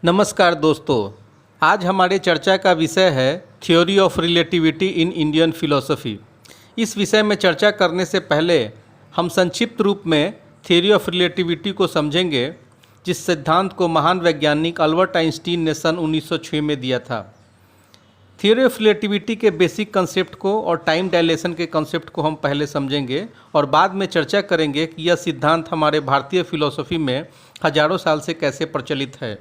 नमस्कार दोस्तों। आज हमारे चर्चा का विषय है theory of relativity in Indian philosophy. इस विषय में चर्चा करने से पहले हम संक्षिप्त रूप में थ्योरी ऑफ रिलेटिविटी को समझेंगे, जिस सिद्धांत को महान वैज्ञानिक अल्बर्ट आइंस्टीन ने सन 1906 में दिया था। थ्योरी ऑफ रिलेटिविटी के बेसिक कंसेप्ट को और टाइम डायलेशन के कंसेप्ट को हम पहले समझेंगे और बाद में चर्चा करेंगे कि यह सिद्धांत हमारे भारतीय फिलॉसफी में हजारों साल से कैसे प्रचलित है।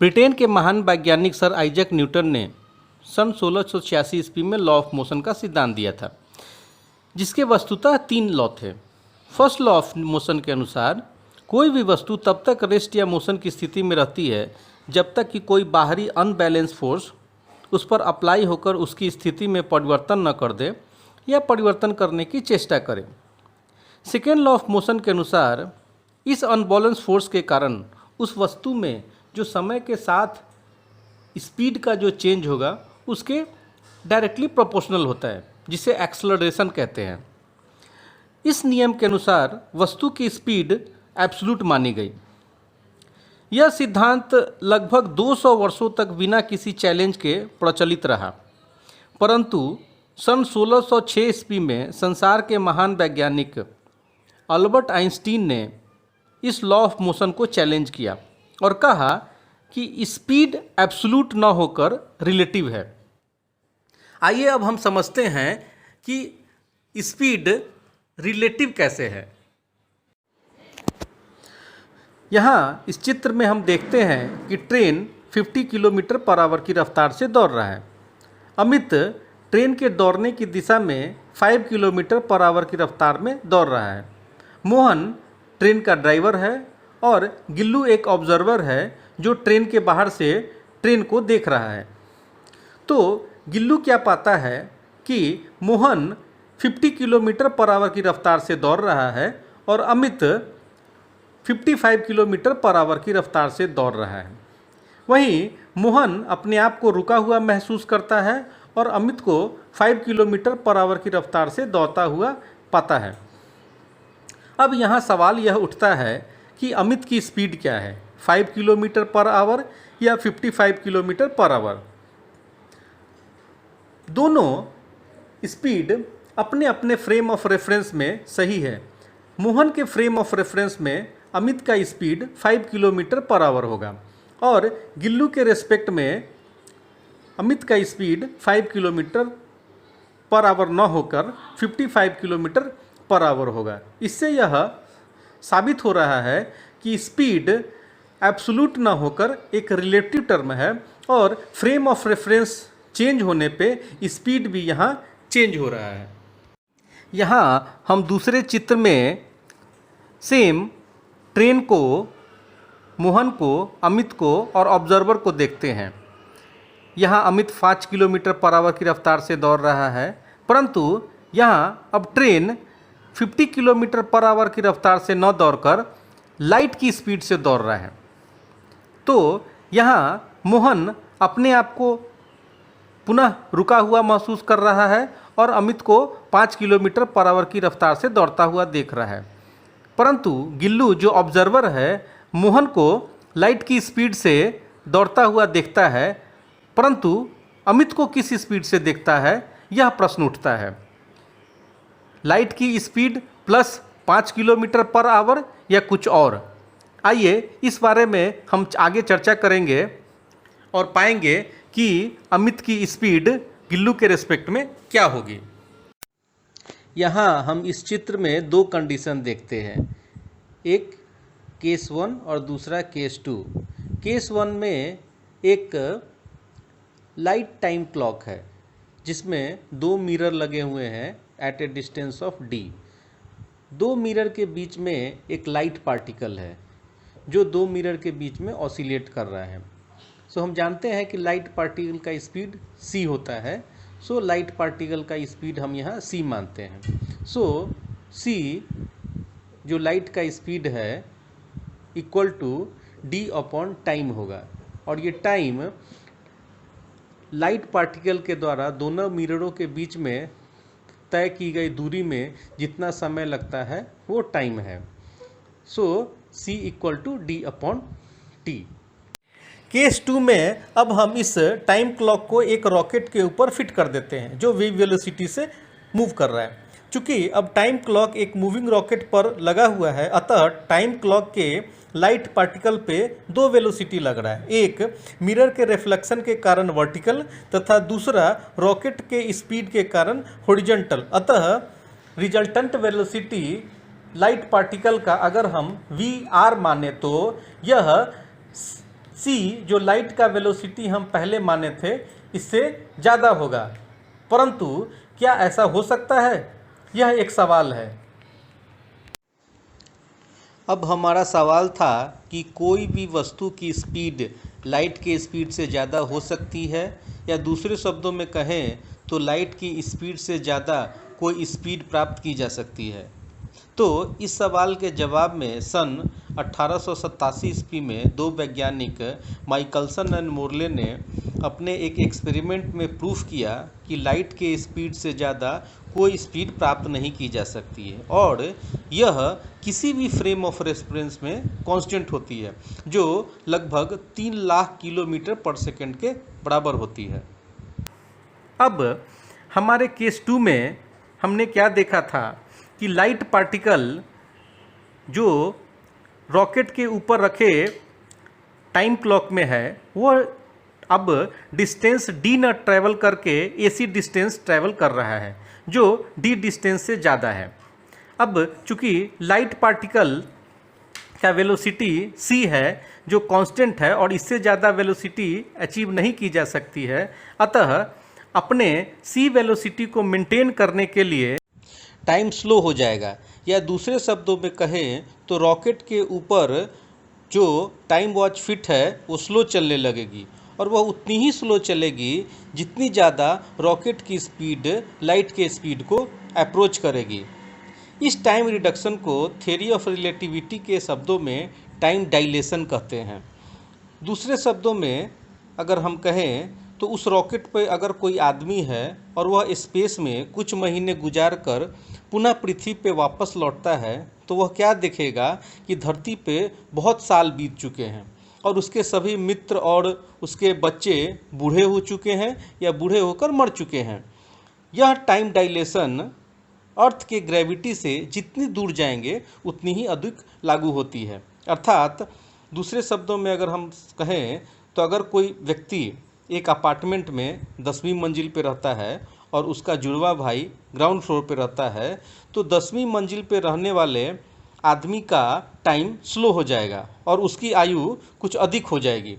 ब्रिटेन के महान वैज्ञानिक सर आइजैक न्यूटन ने सन 1686 ईस्वी में लॉ ऑफ मोशन का सिद्धांत दिया था, जिसके वस्तुतः 3 लॉ थे। फर्स्ट लॉ ऑफ मोशन के अनुसार कोई भी वस्तु तब तक रेस्ट या मोशन की स्थिति में रहती है जब तक कि कोई बाहरी अनबैलेंस फोर्स उस पर अप्लाई होकर उसकी स्थिति में परिवर्तन न कर दे या परिवर्तन करने की चेष्टा करे। सेकेंड लॉ ऑफ मोशन के अनुसार इस अनबैलेंस फोर्स के कारण उस वस्तु में जो समय के साथ स्पीड का जो चेंज होगा उसके डायरेक्टली प्रोपोर्शनल होता है, जिसे एक्सेलरेशन कहते हैं। इस नियम के अनुसार वस्तु की स्पीड एब्सोल्यूट मानी गई। यह सिद्धांत लगभग 200 वर्षों तक बिना किसी चैलेंज के प्रचलित रहा, परंतु सन 1606 ईस्वी में संसार के महान वैज्ञानिक अल्बर्ट आइंस्टीन ने इस लॉ ऑफ मोशन को चैलेंज किया और कहा कि स्पीड एब्सोल्यूट न होकर रिलेटिव है। आइए अब हम समझते हैं कि स्पीड रिलेटिव कैसे है। यहाँ इस चित्र में हम देखते हैं कि ट्रेन 50 किलोमीटर पर आवर की रफ्तार से दौड़ रहा है। अमित ट्रेन के दौड़ने की दिशा में 5 किलोमीटर पर आवर की रफ्तार में दौड़ रहा है। मोहन ट्रेन का ड्राइवर है और गिल्लू एक ऑब्जर्वर है जो ट्रेन के बाहर से ट्रेन को देख रहा है। तो गिल्लू क्या पाता है कि मोहन 50 किलोमीटर पर आवर की रफ्तार से दौड़ रहा है और अमित 55 किलोमीटर पर आवर की रफ्तार से दौड़ रहा है। वहीं मोहन अपने आप को रुका हुआ महसूस करता है और अमित को 5 किलोमीटर पर आवर की रफ्तार से दौड़ता हुआ पाता है। अब यहाँ सवाल यह उठता है कि अमित की स्पीड क्या है, 5 किलोमीटर पर आवर या 55 किलोमीटर पर आवर। दोनों स्पीड अपने अपने फ्रेम ऑफ रेफरेंस में सही है। मोहन के फ्रेम ऑफ रेफरेंस में अमित का स्पीड 5 किलोमीटर पर आवर होगा और गिल्लू के रेस्पेक्ट में अमित का स्पीड 5 किलोमीटर पर आवर न होकर 55 किलोमीटर पर आवर होगा। इससे यह साबित हो रहा है कि स्पीड एब्सोल्यूट ना होकर एक रिलेटिव टर्म है और फ्रेम ऑफ रेफरेंस चेंज होने पे स्पीड भी यहाँ चेंज हो रहा है। यहाँ हम दूसरे चित्र में सेम ट्रेन को, मोहन को, अमित को और ऑब्जर्वर को देखते हैं। यहाँ अमित 5 किलोमीटर पर आवर की रफ्तार से दौड़ रहा है, परंतु यहाँ अब ट्रेन 50 किलोमीटर पर आवर की रफ्तार से न दौड़कर लाइट की स्पीड से दौड़ रहा है। तो यहाँ मोहन अपने आप को पुनः रुका हुआ महसूस कर रहा है और अमित को 5 किलोमीटर पर आवर की रफ्तार से दौड़ता हुआ देख रहा है, परंतु गिल्लू जो ऑब्जर्वर है मोहन को लाइट की स्पीड से दौड़ता हुआ देखता है, परंतु अमित को किस स्पीड से देखता है, यह प्रश्न उठता है। लाइट की speed plus 5 kilometre per hour या कुछ और। आइए इस बारे में हम आगे चर्चा करेंगे और पाएंगे कि अमित की स्पीड गिल्लू के रेस्पेक्ट में क्या होगी। यहाँ हम इस चित्र में 2 कंडीशन देखते हैं, एक केस 1 और दूसरा केस 2। केस 1 में एक लाइट टाइम क्लॉक है जिसमें 2 मिरर लगे हुए हैं at a distance of d। 2 mirror के बीच में एक लाइट पार्टिकल है जो 2 मिरर के बीच में ऑसिलेट कर रहा है। सो हम जानते हैं कि लाइट पार्टिकल का स्पीड c होता है। सो लाइट पार्टिकल का स्पीड हम यहाँ c मानते हैं। सो c जो लाइट का स्पीड है equal to d upon time होगा और ये टाइम लाइट पार्टिकल के द्वारा दोनों मिररों के बीच में तय की गई दूरी में जितना समय लगता है वो टाइम है। So c equal to d upon T. Case 2 में अब हम इस टाइम क्लॉक को एक रॉकेट के ऊपर फिट कर देते हैं जो वी वेलोसिटी से मूव कर रहा है। चूँकि अब टाइम क्लॉक एक मूविंग रॉकेट पर लगा हुआ है, अतः टाइम क्लॉक के लाइट पार्टिकल पे दो वेलोसिटी लग रहा है, एक मिरर के रिफ्लेक्शन के कारण वर्टिकल तथा दूसरा रॉकेट के स्पीड के कारण हॉरिजॉन्टल। अतः रिजल्टेंट वेलोसिटी लाइट पार्टिकल का अगर हम वी आर माने तो यह सी जो लाइट का वेलोसिटी हम पहले माने थे इससे ज़्यादा होगा। परंतु क्या ऐसा हो सकता है, यह एक सवाल है। अब हमारा सवाल था कि कोई भी वस्तु की स्पीड लाइट के स्पीड से ज़्यादा हो सकती है, या दूसरे शब्दों में कहें तो लाइट की स्पीड से ज़्यादा कोई स्पीड प्राप्त की जा सकती है। तो इस सवाल के जवाब में सन 1887 ईस्वी में दो वैज्ञानिक माइकलसन एंड मोर्ले ने अपने एक एक्सपेरिमेंट में प्रूफ किया कि लाइट के स्पीड से ज़्यादा कोई स्पीड प्राप्त नहीं की जा सकती है और यह किसी भी फ्रेम ऑफ रेफरेंस में कांस्टेंट होती है जो लगभग 3 लाख किलोमीटर पर सेकंड के बराबर होती है। अब हमारे केस 2 में हमने क्या देखा था कि लाइट पार्टिकल जो रॉकेट के ऊपर रखे टाइम क्लॉक में है वो अब डिस्टेंस डी न ट्रैवल करके एसी डिस्टेंस ट्रैवल कर रहा है जो डी डिस्टेंस से ज़्यादा है। अब चूँकि लाइट पार्टिकल का वेलोसिटी सी है जो कांस्टेंट है और इससे ज़्यादा वेलोसिटी अचीव नहीं की जा सकती है, अतः अपने सी वेलोसिटी को मेंटेन करने के लिए टाइम स्लो हो जाएगा, या दूसरे शब्दों में कहें तो रॉकेट के ऊपर जो टाइम वॉच फिट है वो स्लो चलने लगेगी और वह उतनी ही स्लो चलेगी जितनी ज़्यादा रॉकेट की स्पीड लाइट के स्पीड को अप्रोच करेगी। इस टाइम रिडक्शन को थ्योरी ऑफ रिलेटिविटी के शब्दों में टाइम डायलेशन कहते हैं। दूसरे शब्दों में अगर हम कहें तो उस रॉकेट पर अगर कोई आदमी है और वह स्पेस में कुछ महीने गुजार कर पुनः पृथ्वी पे वापस लौटता है तो वह क्या देखेगा कि धरती पे बहुत साल बीत चुके हैं और उसके सभी मित्र और उसके बच्चे बूढ़े हो चुके हैं या बूढ़े होकर मर चुके हैं। यह टाइम डायलेशन अर्थ के ग्रेविटी से जितनी दूर जाएंगे उतनी ही अधिक लागू होती है। अर्थात दूसरे शब्दों में अगर हम कहें तो अगर कोई व्यक्ति एक अपार्टमेंट में 10वीं मंजिल पे रहता है और उसका जुड़वा भाई ग्राउंड फ्लोर पे रहता है तो 10वीं मंजिल पे रहने वाले आदमी का टाइम स्लो हो जाएगा और उसकी आयु कुछ अधिक हो जाएगी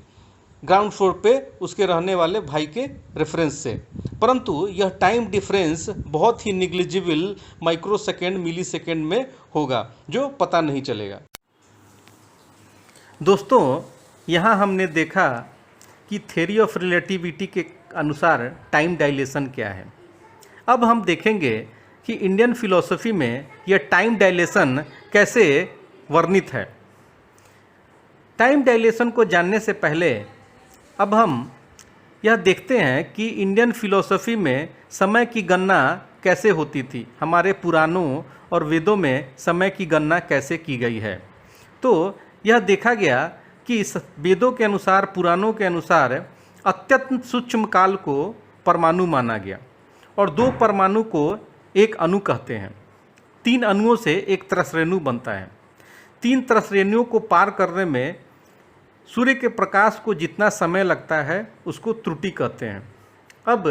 ग्राउंड फ्लोर पे उसके रहने वाले भाई के रेफरेंस से। परंतु यह टाइम डिफरेंस बहुत ही निग्लिजिबल माइक्रो सेकेंड मिली सेकेंड में होगा जो पता नहीं चलेगा। दोस्तों, यहाँ हमने देखा कि थ्योरी ऑफ रिलेटिविटी के अनुसार टाइम डायलेशन क्या है। अब हम देखेंगे कि इंडियन फिलॉसफी में यह टाइम डायलेशन कैसे वर्णित है। टाइम डायलेशन को जानने से पहले अब हम यह देखते हैं कि इंडियन फिलॉसफी में समय की गणना कैसे होती थी, हमारे पुराणों और वेदों में समय की गणना कैसे की गई है। तो यह देखा गया कि वेदों के अनुसार, पुराणों के अनुसार अत्यंत सूक्ष्म काल को परमाणु माना गया और 2 परमाणु को एक अणु कहते हैं। 3 अणुओं से एक त्रसरेणु बनता है। 3 त्रसरेणुओं को पार करने में सूर्य के प्रकाश को जितना समय लगता है उसको त्रुटि कहते हैं। अब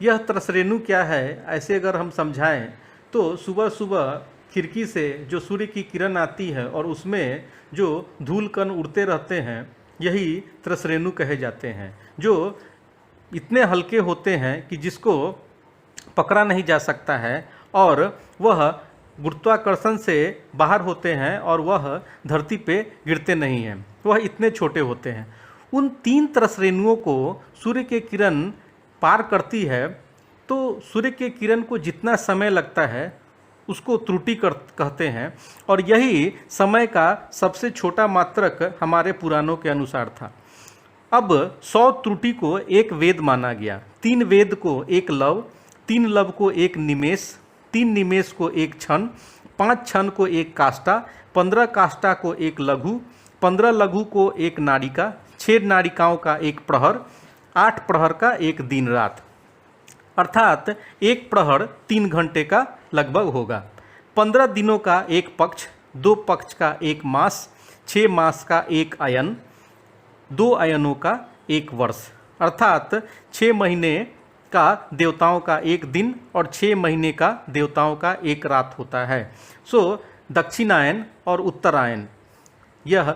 यह त्रसरेणु क्या है, ऐसे अगर हम समझाएं तो सुबह सुबह खिड़की से जो सूर्य की किरण आती है और उसमें जो धूल कण उड़ते रहते हैं यही त्रसरेणु कहे जाते हैं, जो इतने हल्के होते हैं कि जिसको पकड़ा नहीं जा सकता है और वह गुरुत्वाकर्षण से बाहर होते हैं और वह धरती पे गिरते नहीं हैं, वह इतने छोटे होते हैं। उन 3 त्रसरेणुओं को सूर्य की किरण पार करती है तो सूर्य के किरण को जितना समय लगता है उसको त्रुटि कहते हैं और यही समय का सबसे छोटा मात्रक हमारे पुराणों के अनुसार था। अब 100 त्रुटि को एक वेद माना गया, 3 वेद को एक लव, 3 लव को एक निमेष, 3 निमेष को एक क्षण, 5 क्षण को एक काष्ठा, 15 काष्ठा को एक लघु, 15 लघु को एक नाड़िका, 6 नाड़िकाओं का एक प्रहर, 8 प्रहर का एक दिन रात, अर्थात एक प्रहर 3 घंटे का लगभग होगा। 15 दिनों का एक पक्ष, 2 पक्ष का एक मास, 6 मास का एक अयन, 2 अयनों का एक वर्ष, अर्थात 6 महीने का देवताओं का एक दिन और 6 महीने का देवताओं का एक रात होता है। सो दक्षिणायन और उत्तरायण यह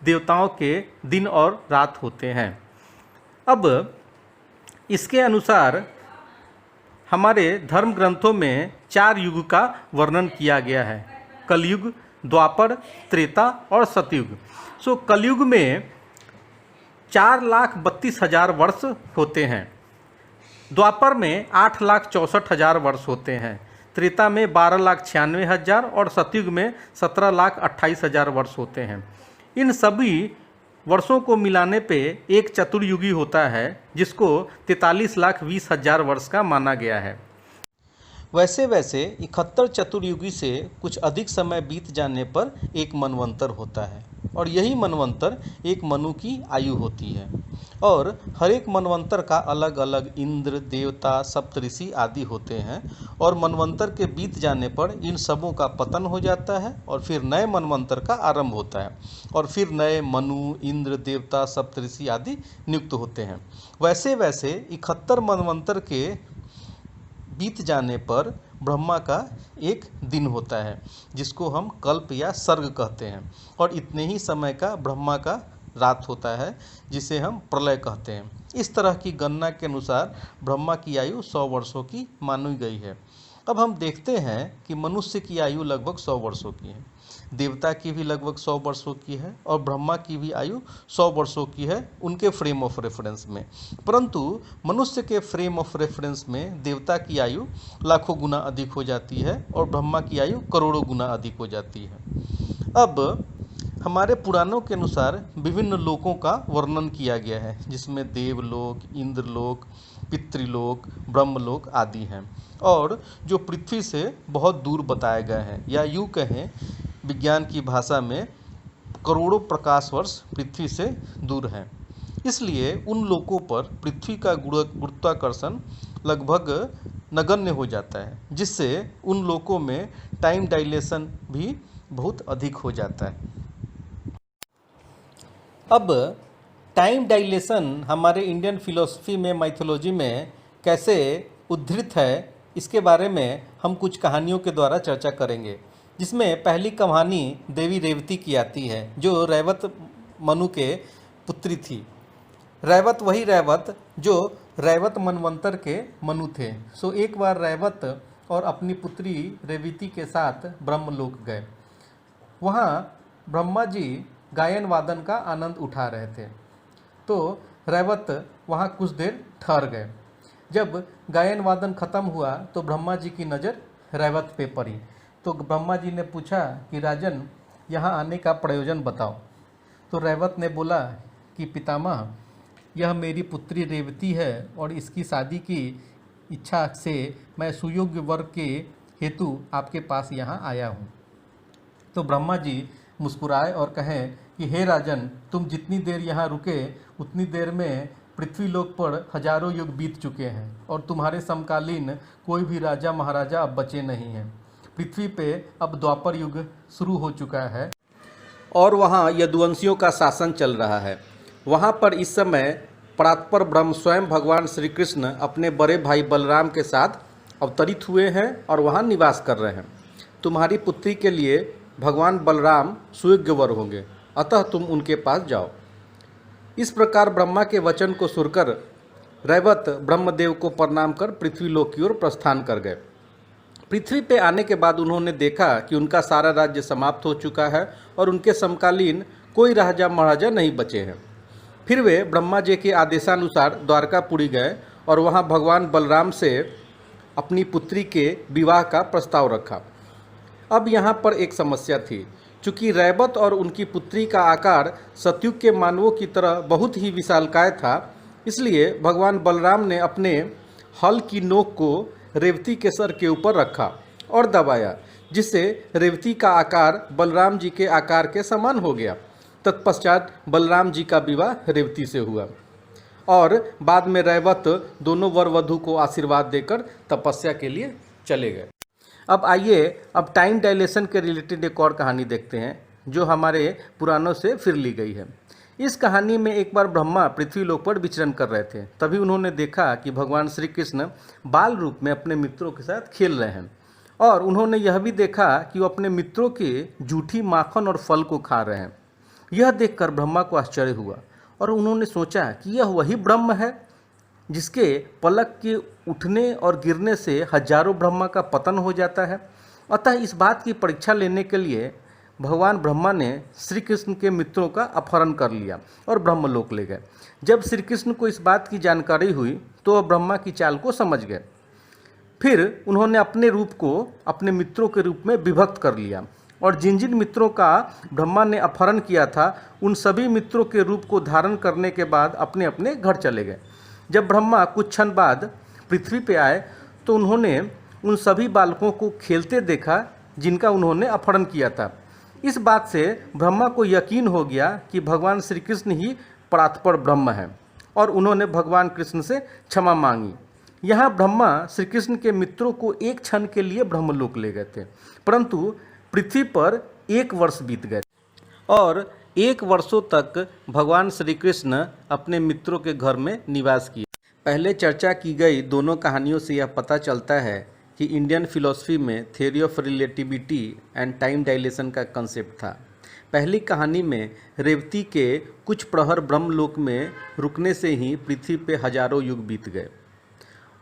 देवताओं के दिन और रात होते हैं। अब इसके अनुसार हमारे धर्म ग्रंथों में 4 युग का वर्णन किया गया है, कलयुग, द्वापर, त्रेता और सतयुग। सो कलयुग में 4,32,000 वर्ष होते हैं, द्वापर में 8,64,000 वर्ष होते हैं, त्रेता में 12,96,000 और सतयुग में 17,28,000 वर्ष होते हैं। इन सभी वर्षों को मिलाने पे एक चतुर्युगी होता है, जिसको 43,20,000 वर्ष का माना गया है। वैसे 71 चतुर्युगी से कुछ अधिक समय बीत जाने पर एक मनवंतर होता है और यही मनवंतर एक मनु की आयु होती है। और हर एक मनवंतर का अलग अलग इंद्र, देवता, सप्तऋषि आदि होते हैं और मनवंतर के बीत जाने पर इन सबों का पतन हो जाता है और फिर नए मनवंतर का आरंभ होता है और फिर नए मनु, इंद्र, देवता, सप्तऋषि आदि नियुक्त होते हैं। वैसे 71 मनवंतर के बीत जाने पर ब्रह्मा का एक दिन होता है, जिसको हम कल्प या सर्ग कहते हैं, और इतने ही समय का ब्रह्मा का रात होता है, जिसे हम प्रलय कहते हैं। इस तरह की गणना के अनुसार ब्रह्मा की आयु 100 वर्षों की मानी गई है। अब हम देखते हैं कि मनुष्य की आयु लगभग 100 वर्षों की है, देवता की भी लगभग 100 वर्षों की है और ब्रह्मा की भी आयु 100 वर्षों की है उनके फ्रेम ऑफ रेफरेंस में। परंतु मनुष्य के फ्रेम ऑफ रेफरेंस में देवता की आयु लाखों गुना अधिक हो जाती है और ब्रह्मा की आयु करोड़ों गुना अधिक हो जाती है। अब हमारे पुराणों के अनुसार विभिन्न लोकों का वर्णन किया गया है, जिसमें देवलोक, इंद्रलोक, पितृलोक, ब्रह्मलोक आदि हैं, और जो पृथ्वी से बहुत दूर बताए गए हैं, या यूँ कहें विज्ञान की भाषा में करोड़ों प्रकाश वर्ष पृथ्वी से दूर हैं। इसलिए उन लोकों पर पृथ्वी का गुरुत्वाकर्षण लगभग नगण्य हो जाता है, जिससे उन लोकों में टाइम डायलेशन भी बहुत अधिक हो जाता है। अब टाइम डायलेशन हमारे इंडियन फिलॉसफी में, माइथोलॉजी में कैसे उद्धृत है, इसके बारे में हम कुछ कहानियों के द्वारा चर्चा करेंगे, जिसमें पहली कहानी देवी रेवती की आती है, जो रैवत मनु के पुत्री थी। रैवत वही रैवत जो रैवत मनवंतर के मनु थे। सो एक बार रैवत और अपनी पुत्री रेवती के साथ ब्रह्मलोक गए। वहाँ ब्रह्मा जी गायन वादन का आनंद उठा रहे थे, तो रैवत वहाँ कुछ देर ठहर गए। जब गायन वादन खत्म हुआ तो ब्रह्मा जी की नज़र रैवत पे पड़ी, तो ब्रह्मा जी ने पूछा कि राजन, यहाँ आने का प्रयोजन बताओ। तो रैवत ने बोला कि पितामह, यह मेरी पुत्री रेवती है और इसकी शादी की इच्छा से मैं सुयोग्य वर के हेतु आपके पास यहाँ आया हूँ। तो ब्रह्मा जी मुस्कुराए और कहें कि हे राजन, तुम जितनी देर यहाँ रुके उतनी देर में पृथ्वीलोक पर हजारों युग बीत चुके हैं और तुम्हारे समकालीन कोई भी राजा महाराजा अब बचे नहीं हैं। पृथ्वी पे अब द्वापर युग शुरू हो चुका है और वहाँ यदुवंशियों का शासन चल रहा है। वहाँ पर इस समय परात्पर ब्रह्म स्वयं भगवान श्री कृष्ण अपने बड़े भाई बलराम के साथ अवतरित हुए हैं और वहाँ निवास कर रहे हैं। तुम्हारी पुत्री के लिए भगवान बलराम सुयोग्य वर होंगे, अतः तुम उनके पास जाओ। इस प्रकार ब्रह्मा के वचन को सुनकर रैवत ब्रह्मदेव को प्रणाम कर पृथ्वीलोक की ओर प्रस्थान कर गए। पृथ्वी पे आने के बाद उन्होंने देखा कि उनका सारा राज्य समाप्त हो चुका है और उनके समकालीन कोई राजा महाराजा नहीं बचे हैं। फिर वे ब्रह्मा जी के आदेशानुसार द्वारकापुरी गए और वहाँ भगवान बलराम से अपनी पुत्री के विवाह का प्रस्ताव रखा। अब यहाँ पर एक समस्या थी। चूँकि रैवत और उनकी पुत्री का आकार सतयुग के मानवों की तरह बहुत ही विशालकाय था, इसलिए भगवान बलराम ने अपने हल की नोक को रेवती के सर के ऊपर रखा और दबाया, जिससे रेवती का आकार बलराम जी के आकार के समान हो गया। तत्पश्चात बलराम जी का विवाह रेवती से हुआ और बाद में रैवत दोनों वर वधू को आशीर्वाद देकर तपस्या के लिए चले गए। अब आइए अब टाइम डायलेशन के रिलेटेड एक और कहानी देखते हैं जो हमारे पुराणों से फिर ली गई है। इस कहानी में एक बार ब्रह्मा पृथ्वी लोक पर विचरण कर रहे थे, तभी उन्होंने देखा कि भगवान श्री कृष्ण बाल रूप में अपने मित्रों के साथ खेल रहे हैं और उन्होंने यह भी देखा कि वो अपने मित्रों के जूठी माखन और फल को खा रहे हैं। यह देखकर ब्रह्मा को आश्चर्य हुआ और उन्होंने सोचा कि यह वही ब्रह्म है जिसके पलक के उठने और गिरने से हजारों ब्रह्मा का पतन हो जाता है। अतः इस बात की परीक्षा लेने के लिए भगवान ब्रह्मा ने श्री कृष्ण के मित्रों का अपहरण कर लिया और ब्रह्मलोक ले गए। जब श्री कृष्ण को इस बात की जानकारी हुई तो वह ब्रह्मा की चाल को समझ गए। फिर उन्होंने अपने रूप को अपने मित्रों के रूप में विभक्त कर लिया और जिन जिन मित्रों का ब्रह्मा ने अपहरण किया था उन सभी मित्रों के रूप को धारण करने के बाद अपने अपने घर चले गए। जब ब्रह्मा कुछ क्षण बाद पृथ्वी पे आए तो उन्होंने उन सभी बालकों को खेलते देखा जिनका उन्होंने अपहरण किया था। इस बात से ब्रह्मा को यकीन हो गया कि भगवान श्री कृष्ण ही परात्पर ब्रह्म है और उन्होंने भगवान कृष्ण से क्षमा मांगी। यहाँ ब्रह्मा श्री कृष्ण के मित्रों को एक क्षण के लिए ब्रह्मलोक ले गए थे, परंतु पृथ्वी पर 1 वर्ष बीत गए और 1 वर्षों तक भगवान श्री कृष्ण अपने मित्रों के घर में निवास किए। पहले चर्चा की गई दोनों कहानियों से यह पता चलता है कि इंडियन फिलॉसफी में theory of relativity and time dilation का कंसेप्ट था। पहली कहानी में रेवती के कुछ प्रहर ब्रह्मलोक में रुकने से ही पृथ्वी पे हजारों युग बीत गए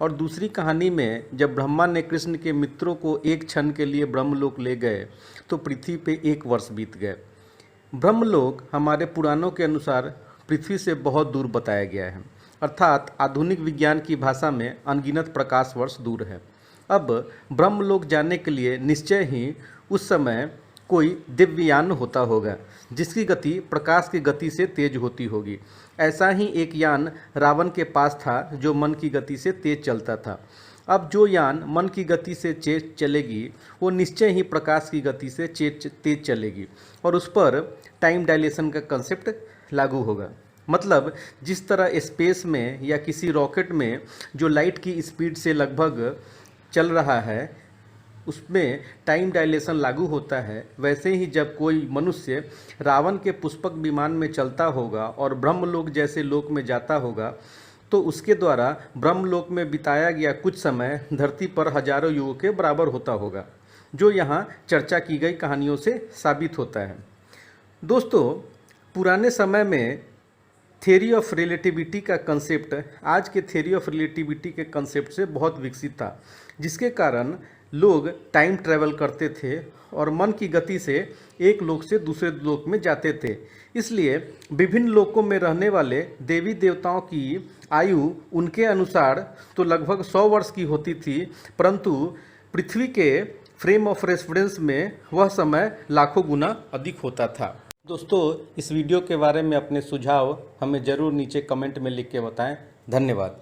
और दूसरी कहानी में जब ब्रह्मा ने कृष्ण के मित्रों को एक क्षण के लिए ब्रह्मलोक ले गए तो पृथ्वी पे 1 वर्ष बीत गए। ब्रह्मलोक हमारे पुराणों के अनुसार पृथ्वी से बहुत दूर बताया गया है, अर्थात आधुनिक विज्ञान की भाषा में अनगिनत प्रकाश वर्ष दूर है। अब ब्रह्मलोक जाने के लिए निश्चय ही उस समय कोई दिव्ययान होता होगा जिसकी गति प्रकाश की गति से तेज होती होगी। ऐसा ही एक यान रावण के पास था जो मन की गति से तेज चलता था। अब जो यान मन की गति से तेज चलेगी वो निश्चय ही प्रकाश की गति से तेज चलेगी और उस पर टाइम डायलेशन का कंसेप्ट लागू होगा। मतलब जिस तरह स्पेस में या किसी रॉकेट में जो लाइट की स्पीड से लगभग चल रहा है उसमें टाइम डायलेशन लागू होता है, वैसे ही जब कोई मनुष्य रावण के पुष्पक विमान में चलता होगा और ब्रह्मलोक जैसे लोक में जाता होगा तो उसके द्वारा ब्रह्मलोक में बिताया गया कुछ समय धरती पर हजारों युगों के बराबर होता होगा, जो यहाँ चर्चा की गई कहानियों से साबित होता है। दोस्तों, पुराने समय में थ्योरी ऑफ रिलेटिविटी का कंसेप्ट आज के थ्योरी ऑफ रिलेटिविटी के कंसेप्ट से बहुत विकसित था, जिसके कारण लोग टाइम ट्रैवल करते थे और मन की गति से एक लोक से दूसरे लोक में जाते थे। इसलिए विभिन्न लोकों में रहने वाले देवी देवताओं की आयु उनके अनुसार तो लगभग 100 वर्ष की होती थी, परंतु पृथ्वी के फ्रेम ऑफ रेफरेंस में वह समय लाखों गुना अधिक होता था। दोस्तों, इस वीडियो के बारे में अपने सुझाव हमें ज़रूर नीचे कमेंट में लिख के बताएं। धन्यवाद।